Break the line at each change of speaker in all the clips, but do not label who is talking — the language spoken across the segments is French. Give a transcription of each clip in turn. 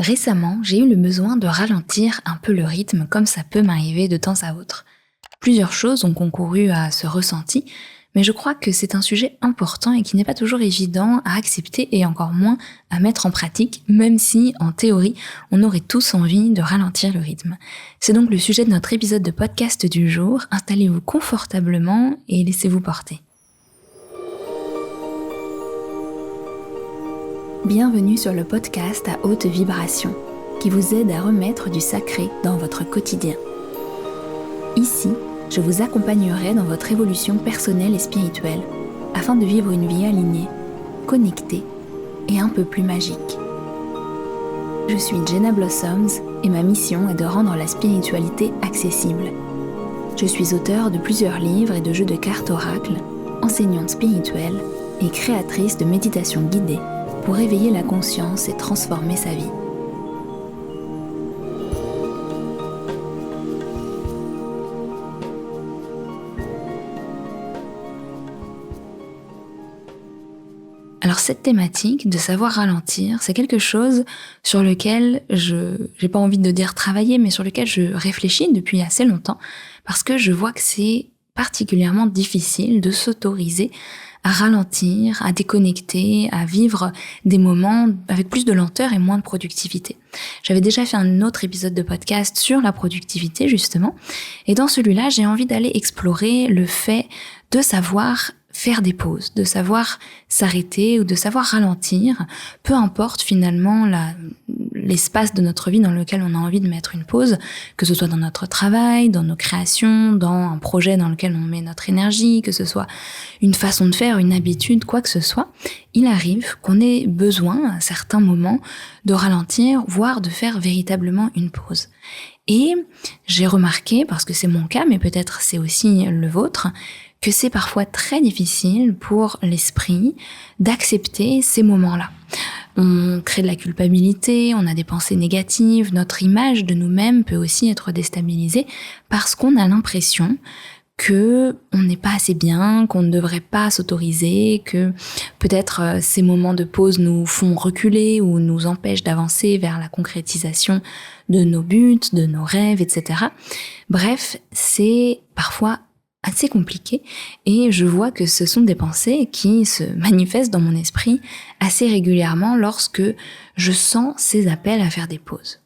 Récemment, j'ai eu le besoin de ralentir un peu le rythme comme ça peut m'arriver de temps à autre. Plusieurs choses ont concouru à ce ressenti, mais je crois que c'est un sujet important et qui n'est pas toujours évident à accepter et encore moins à mettre en pratique, même si, en théorie, on aurait tous envie de ralentir le rythme. C'est donc le sujet de notre épisode de podcast du jour. Installez-vous confortablement et laissez-vous porter. Bienvenue sur le podcast à haute vibration, qui vous aide à remettre du sacré dans votre quotidien. Ici, je vous accompagnerai dans votre évolution personnelle et spirituelle, afin de vivre une vie alignée, connectée et un peu plus magique. Je suis Jenna Blossoms et ma mission est de rendre la spiritualité accessible. Je suis auteure de plusieurs livres et de jeux de cartes oracles, enseignante spirituelle et créatrice de méditations guidées pour éveiller la conscience et transformer sa vie. Alors cette thématique de savoir ralentir, c'est quelque chose sur lequel j'ai pas envie de dire travailler, mais sur lequel je réfléchis depuis assez longtemps, parce que je vois que c'est particulièrement difficile de s'autoriser à ralentir, à déconnecter, à vivre des moments avec plus de lenteur et moins de productivité. J'avais déjà fait un autre épisode de podcast sur la productivité, justement, et dans celui-là, j'ai envie d'aller explorer le fait de savoir faire des pauses, de savoir s'arrêter ou de savoir ralentir, peu importe finalement l'espace de notre vie dans lequel on a envie de mettre une pause, que ce soit dans notre travail, dans nos créations, dans un projet dans lequel on met notre énergie, que ce soit une façon de faire, une habitude, quoi que ce soit, il arrive qu'on ait besoin à certains moments de ralentir, voire de faire véritablement une pause. Et j'ai remarqué, parce que c'est mon cas, mais peut-être c'est aussi le vôtre, que c'est parfois très difficile pour l'esprit d'accepter ces moments-là. On crée de la culpabilité, on a des pensées négatives, notre image de nous-mêmes peut aussi être déstabilisée parce qu'on a l'impression que on n'est pas assez bien, qu'on ne devrait pas s'autoriser, que peut-être ces moments de pause nous font reculer ou nous empêchent d'avancer vers la concrétisation de nos buts, de nos rêves, etc. Bref, c'est parfois assez compliqué et je vois que ce sont des pensées qui se manifestent dans mon esprit assez régulièrement lorsque je sens ces appels à faire des pauses.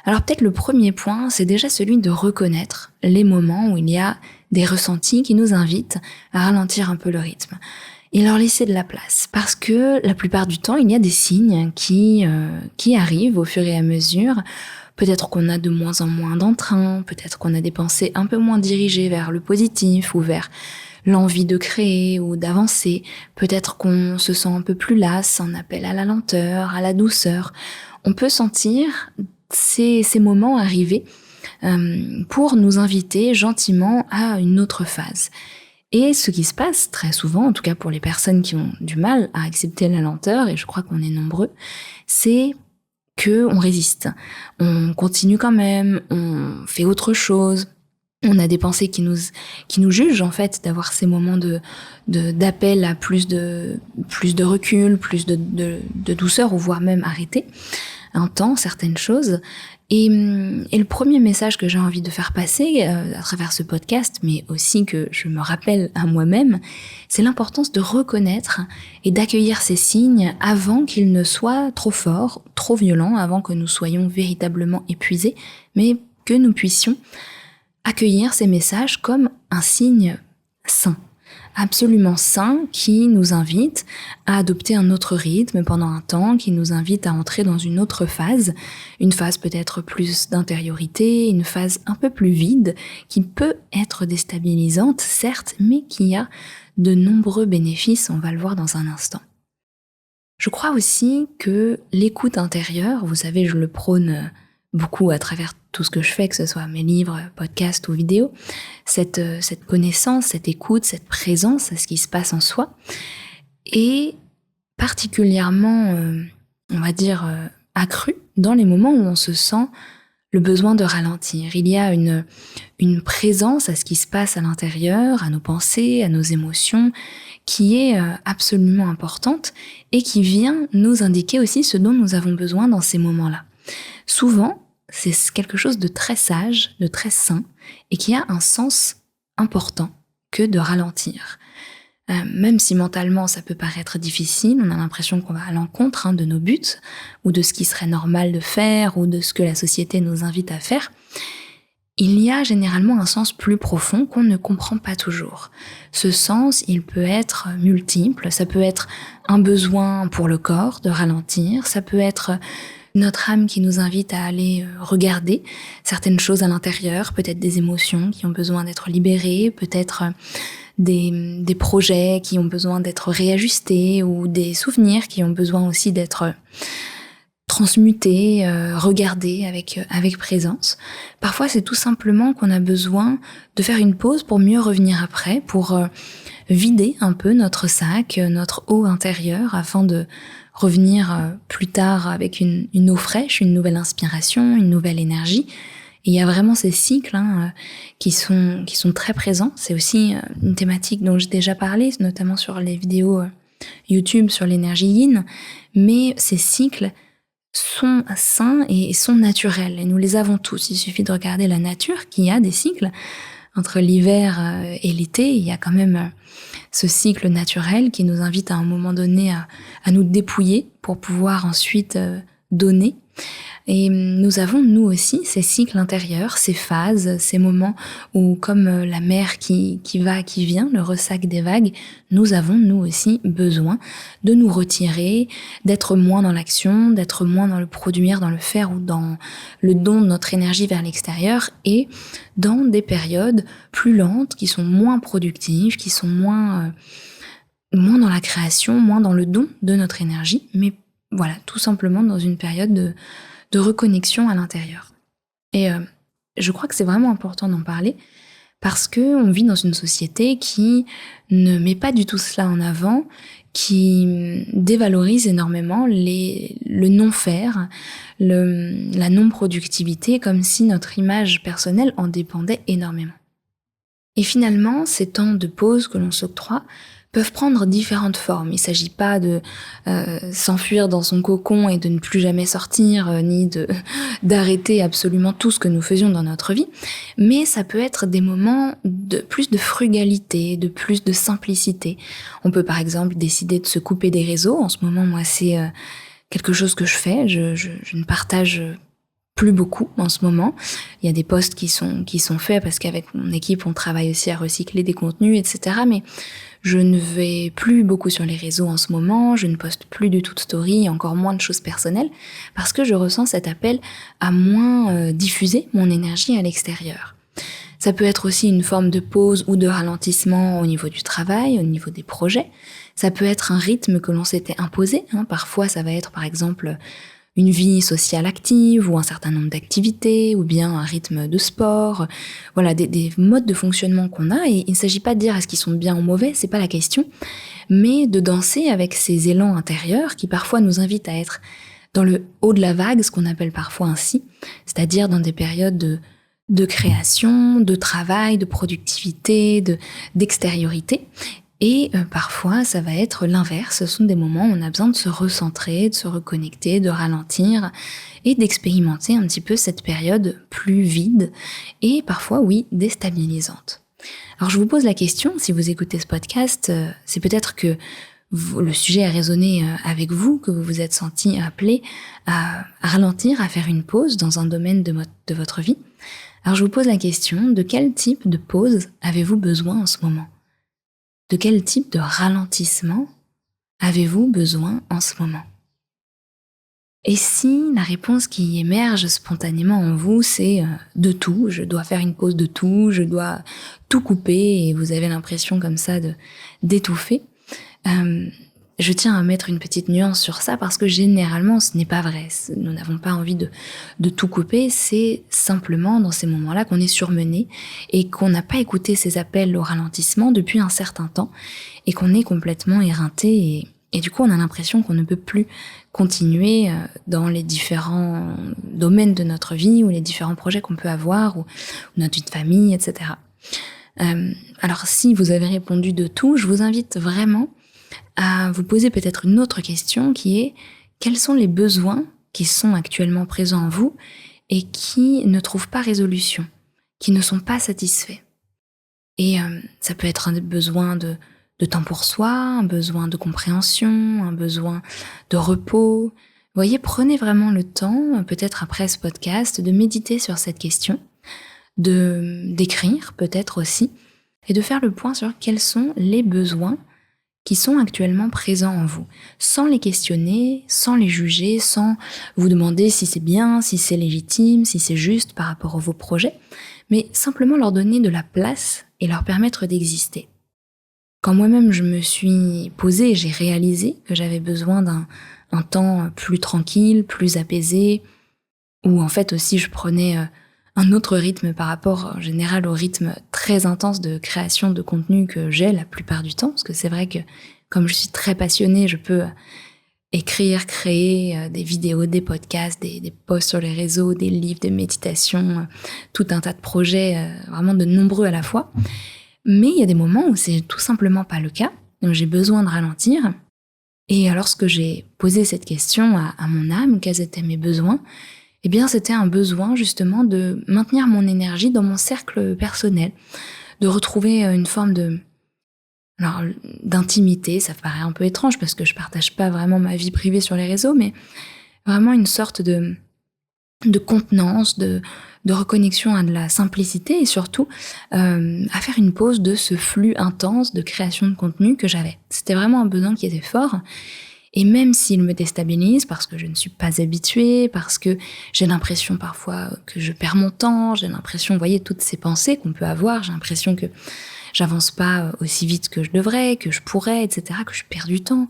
Alors peut-être le premier point, c'est déjà celui de reconnaître les moments où il y a des ressentis qui nous invitent à ralentir un peu le rythme et leur laisser de la place parce que la plupart du temps, il y a des signes qui arrivent au fur et à mesure. Peut-être qu'on a de moins en moins d'entrain, peut-être qu'on a des pensées un peu moins dirigées vers le positif ou vers l'envie de créer ou d'avancer. Peut-être qu'on se sent un peu plus lasse, un appel à la lenteur, à la douceur. On peut sentir ces moments arriver pour nous inviter gentiment à une autre phase. Et ce qui se passe très souvent, en tout cas pour les personnes qui ont du mal à accepter la lenteur, et je crois qu'on est nombreux, c'est qu'on résiste, on continue quand même, on fait autre chose, on a des pensées qui nous jugent en fait d'avoir ces moments d'appel à plus de recul, plus de douceur ou voire même arrêter un temps certaines choses. Et le premier message que j'ai envie de faire passer à travers ce podcast, mais aussi que je me rappelle à moi-même, c'est l'importance de reconnaître et d'accueillir ces signes avant qu'ils ne soient trop forts, trop violents, avant que nous soyons véritablement épuisés, mais que nous puissions accueillir ces messages comme un signe sain. Absolument sain qui nous invite à adopter un autre rythme pendant un temps, qui nous invite à entrer dans une autre phase, une phase peut-être plus d'intériorité, une phase un peu plus vide, qui peut être déstabilisante, certes, mais qui a de nombreux bénéfices, on va le voir dans un instant. Je crois aussi que l'écoute intérieure, vous savez, je le prône beaucoup à travers tout ce que je fais, que ce soit mes livres, podcasts ou vidéos, cette connaissance, cette écoute, cette présence à ce qui se passe en soi est particulièrement, on va dire, accrue dans les moments où on se sent le besoin de ralentir. Il y a une présence à ce qui se passe à l'intérieur, à nos pensées, à nos émotions, qui est absolument importante et qui vient nous indiquer aussi ce dont nous avons besoin dans ces moments-là. Souvent, c'est quelque chose de très sage, de très sain, et qui a un sens important que de ralentir. Même si mentalement ça peut paraître difficile, on a l'impression qu'on va à l'encontre de nos buts, ou de ce qui serait normal de faire, ou de ce que la société nous invite à faire, il y a généralement un sens plus profond qu'on ne comprend pas toujours. Ce sens, il peut être multiple, ça peut être un besoin pour le corps de ralentir, ça peut être notre âme qui nous invite à aller regarder certaines choses à l'intérieur, peut-être des émotions qui ont besoin d'être libérées, peut-être des projets qui ont besoin d'être réajustés ou des souvenirs qui ont besoin aussi d'être transmutés, regardés avec présence. Parfois, c'est tout simplement qu'on a besoin de faire une pause pour mieux revenir après, pour vider un peu notre sac, notre eau intérieure, afin de revenir plus tard avec une eau fraîche, une nouvelle inspiration, une nouvelle énergie. Et il y a vraiment ces cycles qui sont très présents. C'est aussi une thématique dont j'ai déjà parlé, notamment sur les vidéos YouTube sur l'énergie yin. Mais ces cycles sont sains et sont naturels. Et nous les avons tous. Il suffit de regarder la nature qui a des cycles. Entre l'hiver et l'été, il y a quand même ce cycle naturel qui nous invite à un moment donné à nous dépouiller pour pouvoir ensuite donner. Et nous avons, nous aussi, ces cycles intérieurs, ces phases, ces moments où, comme la mer qui va, qui vient, le ressac des vagues, nous avons, nous aussi, besoin de nous retirer, d'être moins dans l'action, d'être moins dans le produire, dans le faire ou dans le don de notre énergie vers l'extérieur, et dans des périodes plus lentes, qui sont moins productives, qui sont moins dans la création, moins dans le don de notre énergie, mais voilà, tout simplement dans une période de reconnexion à l'intérieur. Et je crois que c'est vraiment important d'en parler parce que on vit dans une société qui ne met pas du tout cela en avant, qui dévalorise énormément le non-faire, la non-productivité, comme si notre image personnelle en dépendait énormément. Et finalement, ces temps de pause que l'on s'octroie peuvent prendre différentes formes. Il ne s'agit pas de s'enfuir dans son cocon et de ne plus jamais sortir, ni d'arrêter absolument tout ce que nous faisions dans notre vie, mais ça peut être des moments de plus de frugalité, de plus de simplicité. On peut par exemple décider de se couper des réseaux. En ce moment, moi, c'est quelque chose que je fais. Je ne partage plus beaucoup en ce moment. Il y a des posts qui sont faits parce qu'avec mon équipe, on travaille aussi à recycler des contenus, etc. Mais je ne vais plus beaucoup sur les réseaux en ce moment, je ne poste plus du tout de story, encore moins de choses personnelles, parce que je ressens cet appel à moins diffuser mon énergie à l'extérieur. Ça peut être aussi une forme de pause ou de ralentissement au niveau du travail, au niveau des projets. Ça peut être un rythme que l'on s'était imposé. Parfois, ça va être par exemple une vie sociale active ou un certain nombre d'activités ou bien un rythme de sport. Voilà, des modes de fonctionnement qu'on a, et il ne s'agit pas de dire est-ce qu'ils sont bien ou mauvais, c'est pas la question, mais de danser avec ces élans intérieurs qui parfois nous invitent à être dans le haut de la vague, ce qu'on appelle parfois ainsi, c'est-à-dire dans des périodes de création, de travail, de productivité, d'extériorité. Et parfois, ça va être l'inverse. Ce sont des moments où on a besoin de se recentrer, de se reconnecter, de ralentir et d'expérimenter un petit peu cette période plus vide et parfois, oui, déstabilisante. Alors, je vous pose la question, si vous écoutez ce podcast, c'est peut-être que le sujet a résonné avec vous, que vous vous êtes senti appelé à ralentir, à faire une pause dans un domaine de votre vie. Alors, je vous pose la question, de quel type de pause avez-vous besoin en ce moment ? De quel type de ralentissement avez-vous besoin en ce moment ? Et si la réponse qui émerge spontanément en vous, c'est de tout, je dois faire une pause de tout, je dois tout couper, et vous avez l'impression comme ça d'étouffer, je tiens à mettre une petite nuance sur ça parce que généralement ce n'est pas vrai. Nous n'avons pas envie de tout couper, c'est simplement dans ces moments-là qu'on est surmené et qu'on n'a pas écouté ces appels au ralentissement depuis un certain temps et qu'on est complètement éreinté et du coup on a l'impression qu'on ne peut plus continuer dans les différents domaines de notre vie ou les différents projets qu'on peut avoir ou notre vie de famille, etc. Alors si vous avez répondu de tout, je vous invite vraiment à vous poser peut-être une autre question qui est quels sont les besoins qui sont actuellement présents en vous et qui ne trouvent pas résolution, qui ne sont pas satisfaits. Et ça peut être un besoin de temps pour soi, un besoin de compréhension, un besoin de repos. Vous voyez, prenez vraiment le temps, peut-être après ce podcast, de méditer sur cette question, d'écrire peut-être aussi, et de faire le point sur quels sont les besoins qui sont actuellement présents en vous, sans les questionner, sans les juger, sans vous demander si c'est bien, si c'est légitime, si c'est juste par rapport à vos projets, mais simplement leur donner de la place et leur permettre d'exister. Quand moi-même je me suis posée, j'ai réalisé que j'avais besoin d'un temps plus tranquille, plus apaisé, où en fait aussi je prenais un autre rythme par rapport en général au rythme très intense de création de contenu que j'ai la plupart du temps, parce que c'est vrai que comme je suis très passionnée, je peux écrire, créer des vidéos, des podcasts, des posts sur les réseaux, des livres, des méditations, tout un tas de projets, vraiment de nombreux à la fois. Mais il y a des moments où c'est tout simplement pas le cas, donc j'ai besoin de ralentir. Et lorsque j'ai posé cette question à mon âme, quels étaient mes besoins, eh bien, c'était un besoin justement de maintenir mon énergie dans mon cercle personnel, de retrouver une forme d'intimité. Ça paraît un peu étrange parce que je partage pas vraiment ma vie privée sur les réseaux, mais vraiment une sorte de contenance, de reconnexion à de la simplicité et surtout à faire une pause de ce flux intense de création de contenu que j'avais. C'était vraiment un besoin qui était fort. Et même s'il me déstabilise parce que je ne suis pas habituée, parce que j'ai l'impression parfois que je perds mon temps, j'ai l'impression, vous voyez, toutes ces pensées qu'on peut avoir, j'ai l'impression que j'avance pas aussi vite que je devrais, que je pourrais, etc., que je perds du temps.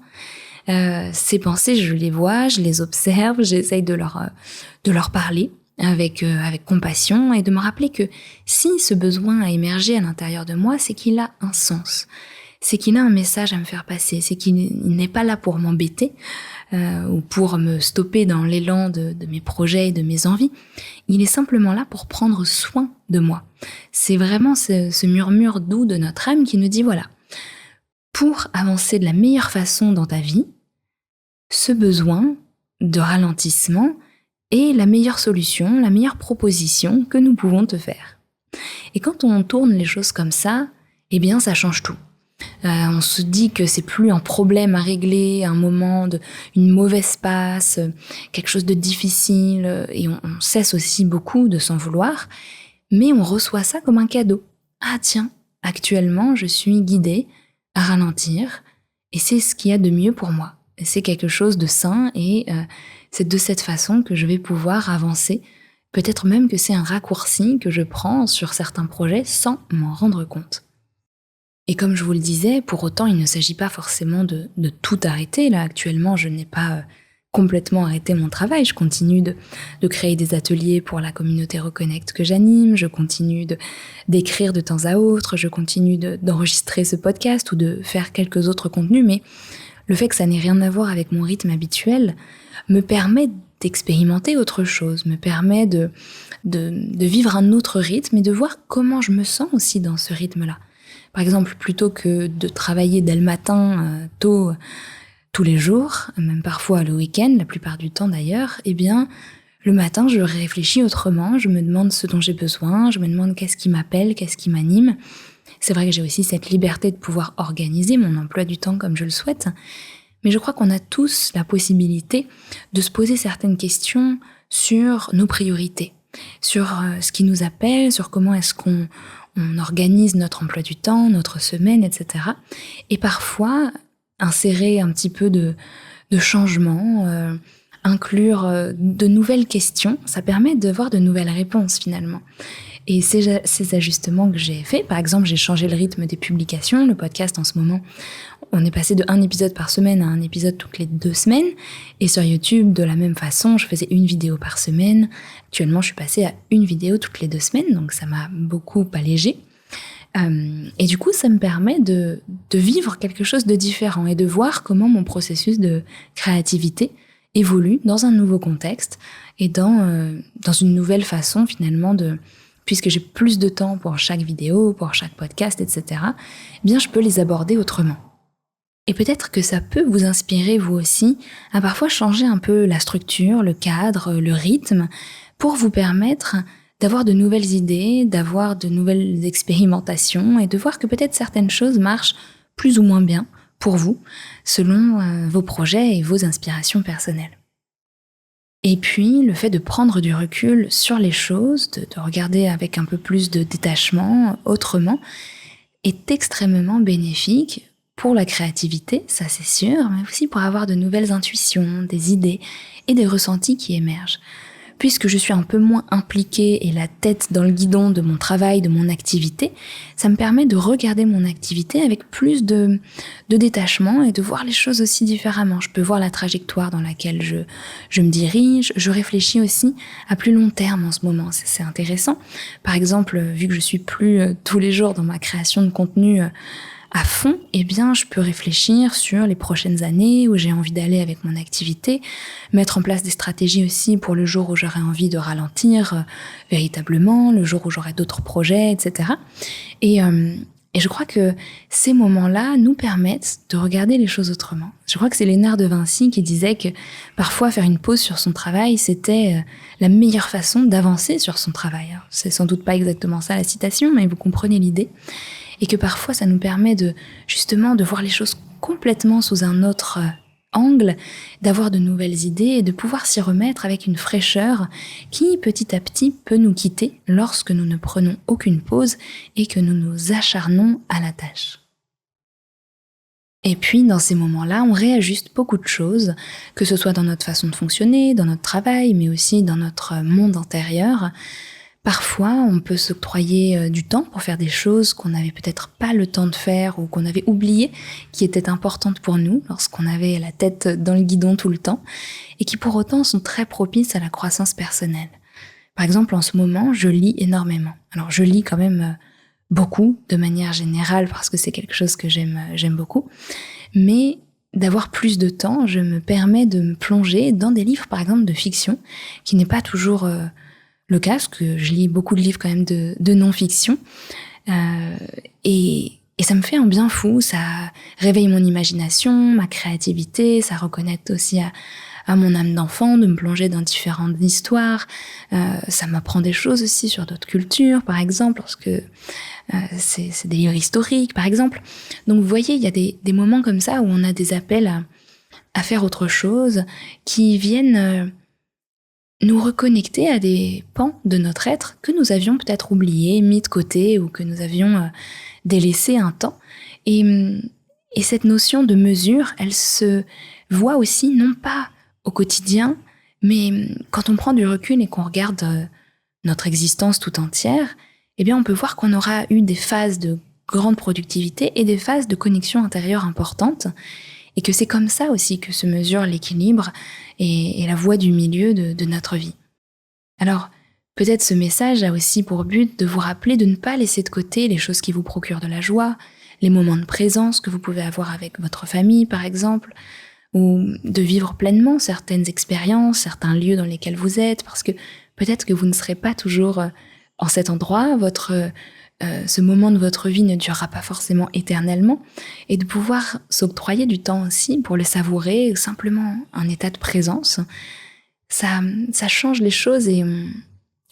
Ces pensées, je les vois, je les observe, j'essaye de leur parler avec compassion et de me rappeler que si ce besoin a émergé à l'intérieur de moi, c'est qu'il a un sens. C'est qu'il a un message à me faire passer, c'est qu'il n'est pas là pour m'embêter ou pour me stopper dans l'élan de mes projets et de mes envies. Il est simplement là pour prendre soin de moi. C'est vraiment ce murmure doux de notre âme qui nous dit voilà, pour avancer de la meilleure façon dans ta vie, ce besoin de ralentissement est la meilleure solution, la meilleure proposition que nous pouvons te faire. Et quand on tourne les choses comme ça, eh bien ça change tout. On se dit que c'est plus un problème à régler, un moment une mauvaise passe, quelque chose de difficile, et on cesse aussi beaucoup de s'en vouloir, mais on reçoit ça comme un cadeau. Ah tiens, actuellement je suis guidée à ralentir, et c'est ce qu'il y a de mieux pour moi. C'est quelque chose de sain, et c'est de cette façon que je vais pouvoir avancer. Peut-être même que c'est un raccourci que je prends sur certains projets sans m'en rendre compte. Et comme je vous le disais, pour autant, il ne s'agit pas forcément de tout arrêter. Là, actuellement, je n'ai pas complètement arrêté mon travail. Je continue de créer des ateliers pour la communauté Reconnect que j'anime. Je continue d'écrire de temps à autre. Je continue d'enregistrer ce podcast ou de faire quelques autres contenus. Mais le fait que ça n'ait rien à voir avec mon rythme habituel me permet d'expérimenter autre chose, me permet de vivre un autre rythme et de voir comment je me sens aussi dans ce rythme-là. Par exemple, plutôt que de travailler dès le matin, tôt, tous les jours, même parfois le week-end, la plupart du temps d'ailleurs, eh bien, le matin, je réfléchis autrement, je me demande ce dont j'ai besoin, je me demande qu'est-ce qui m'appelle, qu'est-ce qui m'anime. C'est vrai que j'ai aussi cette liberté de pouvoir organiser mon emploi du temps comme je le souhaite, mais je crois qu'on a tous la possibilité de se poser certaines questions sur nos priorités, sur ce qui nous appelle, sur comment est-ce qu'on organise notre emploi du temps, notre semaine, etc. Et parfois, insérer un petit peu de changement, inclure de nouvelles questions, ça permet de voir de nouvelles réponses finalement. Et ces ajustements que j'ai faits, par exemple, j'ai changé le rythme des publications. Le podcast, en ce moment, on est passé de 1 épisode par semaine à 1 épisode toutes les 2 semaines. Et sur YouTube, de la même façon, je faisais 1 vidéo par semaine. Actuellement, je suis passée à 1 vidéo toutes les 2 semaines, donc ça m'a beaucoup allégée. Et du coup, ça me permet de vivre quelque chose de différent et de voir comment mon processus de créativité évolue dans un nouveau contexte et dans une nouvelle façon finalement puisque j'ai plus de temps pour chaque vidéo, pour chaque podcast, etc., eh bien je peux les aborder autrement. Et peut-être que ça peut vous inspirer vous aussi à parfois changer un peu la structure, le cadre, le rythme, pour vous permettre d'avoir de nouvelles idées, d'avoir de nouvelles expérimentations et de voir que peut-être certaines choses marchent plus ou moins bien pour vous, selon vos projets et vos inspirations personnelles. Et puis, le fait de prendre du recul sur les choses, de regarder avec un peu plus de détachement, autrement, est extrêmement bénéfique pour la créativité, ça c'est sûr, mais aussi pour avoir de nouvelles intuitions, des idées et des ressentis qui émergent. Puisque je suis un peu moins impliquée et la tête dans le guidon de mon travail, de mon activité, ça me permet de regarder mon activité avec plus de détachement et de voir les choses aussi différemment. Je peux voir la trajectoire dans laquelle je me dirige, je réfléchis aussi à plus long terme en ce moment, c'est intéressant. Par exemple, vu que je suis plus tous les jours dans ma création de contenu à fond, eh bien, je peux réfléchir sur les prochaines années où j'ai envie d'aller avec mon activité, mettre en place des stratégies aussi pour le jour où j'aurai envie de ralentir véritablement, le jour où j'aurai d'autres projets, etc. Et je crois que ces moments-là nous permettent de regarder les choses autrement. Je crois que c'est Léonard de Vinci qui disait que parfois faire une pause sur son travail, c'était la meilleure façon d'avancer sur son travail. Alors, c'est sans doute pas exactement ça la citation, mais vous comprenez l'idée. Et que parfois ça nous permet justement de voir les choses complètement sous un autre angle, d'avoir de nouvelles idées et de pouvoir s'y remettre avec une fraîcheur qui petit à petit peut nous quitter lorsque nous ne prenons aucune pause et que nous nous acharnons à la tâche. Et puis, dans ces moments-là, on réajuste beaucoup de choses, que ce soit dans notre façon de fonctionner, dans notre travail, mais aussi dans notre monde intérieur. Parfois, on peut s'octroyer du temps pour faire des choses qu'on n'avait peut-être pas le temps de faire ou qu'on avait oubliées, qui étaient importantes pour nous lorsqu'on avait la tête dans le guidon tout le temps, et qui pour autant sont très propices à la croissance personnelle. Par exemple, en ce moment, je lis énormément. Alors, je lis quand même beaucoup, de manière générale, parce que c'est quelque chose que j'aime beaucoup, mais d'avoir plus de temps, je me permets de me plonger dans des livres, par exemple, de fiction, qui n'est pas toujours le cas, parce que je lis beaucoup de livres quand même de non-fiction, et ça me fait un bien fou, ça réveille mon imagination, ma créativité, ça reconnecte aussi à mon âme d'enfant, de me plonger dans différentes histoires, ça m'apprend des choses aussi sur d'autres cultures, par exemple, parce que c'est des livres historiques, par exemple. Donc vous voyez, il y a des moments comme ça où on a des appels à faire autre chose, qui viennent nous reconnecter à des pans de notre être que nous avions peut-être oubliés, mis de côté ou que nous avions délaissés un temps. Et cette notion de mesure, elle se voit aussi non pas au quotidien, mais quand on prend du recul et qu'on regarde notre existence tout entière, eh bien on peut voir qu'on aura eu des phases de grande productivité et des phases de connexion intérieure importantes, et que c'est comme ça aussi que se mesure l'équilibre et la voie du milieu de notre vie. Alors, peut-être ce message a aussi pour but de vous rappeler de ne pas laisser de côté les choses qui vous procurent de la joie, les moments de présence que vous pouvez avoir avec votre famille, par exemple, ou de vivre pleinement certaines expériences, certains lieux dans lesquels vous êtes, parce que peut-être que vous ne serez pas toujours en cet endroit, ce moment de votre vie ne durera pas forcément éternellement, et de pouvoir s'octroyer du temps aussi pour le savourer, ou simplement un état de présence, ça change les choses et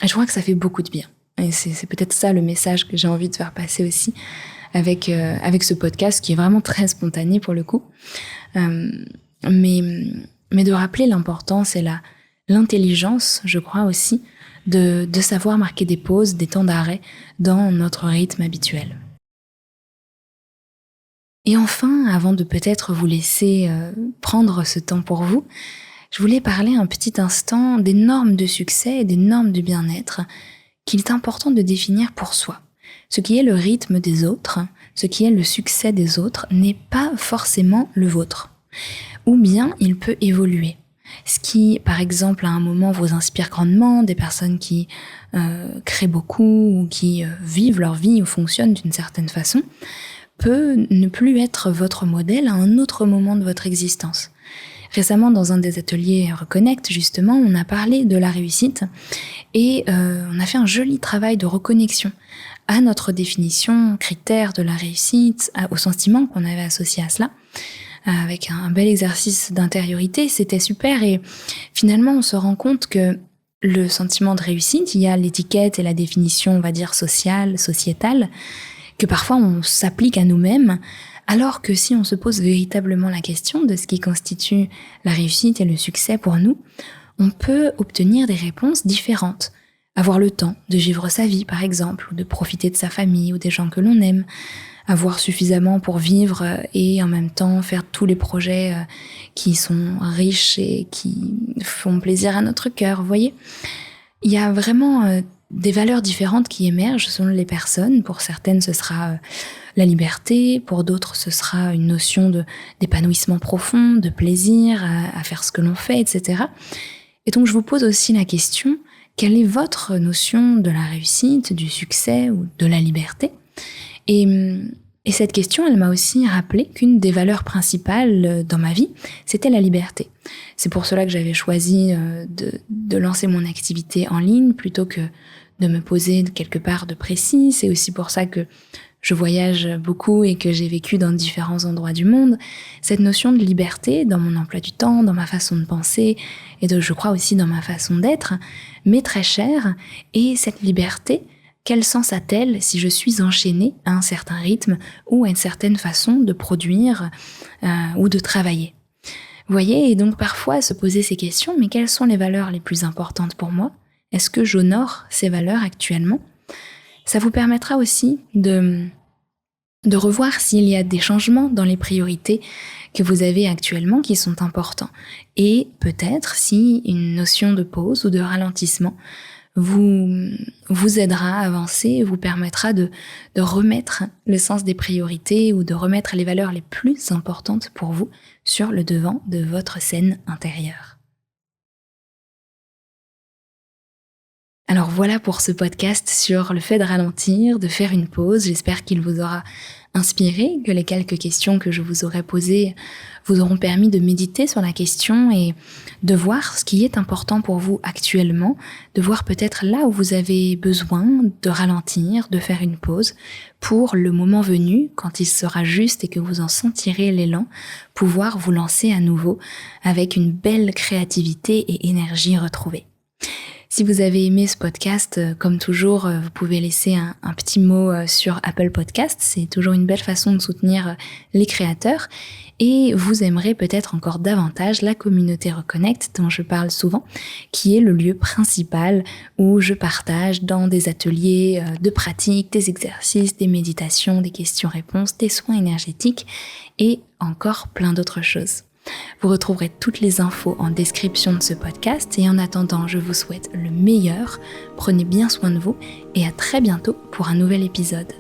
je crois que ça fait beaucoup de bien. Et c'est peut-être ça le message que j'ai envie de faire passer aussi avec ce podcast qui est vraiment très spontané pour le coup. Mais de rappeler l'importance et l'intelligence, je crois aussi, de savoir marquer des pauses, des temps d'arrêt dans notre rythme habituel. Et enfin, avant de peut-être vous laisser prendre ce temps pour vous, je voulais parler un petit instant des normes de succès et des normes du bien-être qu'il est important de définir pour soi. Ce qui est le rythme des autres, ce qui est le succès des autres, n'est pas forcément le vôtre. Ou bien il peut évoluer. Ce qui, par exemple, à un moment vous inspire grandement, des personnes qui créent beaucoup ou qui vivent leur vie ou fonctionnent d'une certaine façon, peut ne plus être votre modèle à un autre moment de votre existence. Récemment, dans un des ateliers Reconnect, justement, on a parlé de la réussite et on a fait un joli travail de reconnexion à notre définition, critère de la réussite, au sentiment qu'on avait associé à cela, avec un bel exercice d'intériorité. C'était super et finalement, on se rend compte que le sentiment de réussite, il y a l'étiquette et la définition, on va dire, sociale, sociétale, que parfois on s'applique à nous-mêmes, alors que si on se pose véritablement la question de ce qui constitue la réussite et le succès pour nous, on peut obtenir des réponses différentes. Avoir le temps de vivre sa vie, par exemple, ou de profiter de sa famille ou des gens que l'on aime, avoir suffisamment pour vivre et en même temps faire tous les projets qui sont riches et qui font plaisir à notre cœur, vous voyez ? Il y a vraiment des valeurs différentes qui émergent selon les personnes. Pour certaines, ce sera la liberté, pour d'autres, ce sera une notion d'épanouissement profond, de plaisir à faire ce que l'on fait, etc. Et donc, je vous pose aussi la question, quelle est votre notion de la réussite, du succès ou de la liberté ? Et cette question, elle m'a aussi rappelé qu'une des valeurs principales dans ma vie, c'était la liberté. C'est pour cela que j'avais choisi de lancer mon activité en ligne plutôt que de me poser quelque part de précis. C'est aussi pour ça que je voyage beaucoup et que j'ai vécu dans différents endroits du monde. Cette notion de liberté dans mon emploi du temps, dans ma façon de penser et je crois aussi dans ma façon d'être, m'est très chère. Et cette liberté, quel sens a-t-elle si je suis enchaînée à un certain rythme ou à une certaine façon de produire ou de travailler ? Vous voyez, et donc parfois se poser ces questions, mais quelles sont les valeurs les plus importantes pour moi ? Est-ce que j'honore ces valeurs actuellement ? Ça vous permettra aussi de revoir s'il y a des changements dans les priorités que vous avez actuellement qui sont importants. Et peut-être si une notion de pause ou de ralentissement vous aidera à avancer et vous permettra de remettre le sens des priorités ou de remettre les valeurs les plus importantes pour vous sur le devant de votre scène intérieure. Alors voilà pour ce podcast sur le fait de ralentir, de faire une pause. J'espère qu'il vous aura inspiré, que les quelques questions que je vous aurai posées vous auront permis de méditer sur la question et de voir ce qui est important pour vous actuellement, de voir peut-être là où vous avez besoin de ralentir, de faire une pause pour le moment venu, quand il sera juste et que vous en sentirez l'élan, pouvoir vous lancer à nouveau avec une belle créativité et énergie retrouvée. Si vous avez aimé ce podcast, comme toujours, vous pouvez laisser un petit mot sur Apple Podcast. C'est toujours une belle façon de soutenir les créateurs. Et vous aimerez peut-être encore davantage la communauté Reconnect dont je parle souvent, qui est le lieu principal où je partage dans des ateliers de pratique, des exercices, des méditations, des questions-réponses, des soins énergétiques et encore plein d'autres choses. Vous retrouverez toutes les infos en description de ce podcast et en attendant, je vous souhaite le meilleur, prenez bien soin de vous et à très bientôt pour un nouvel épisode.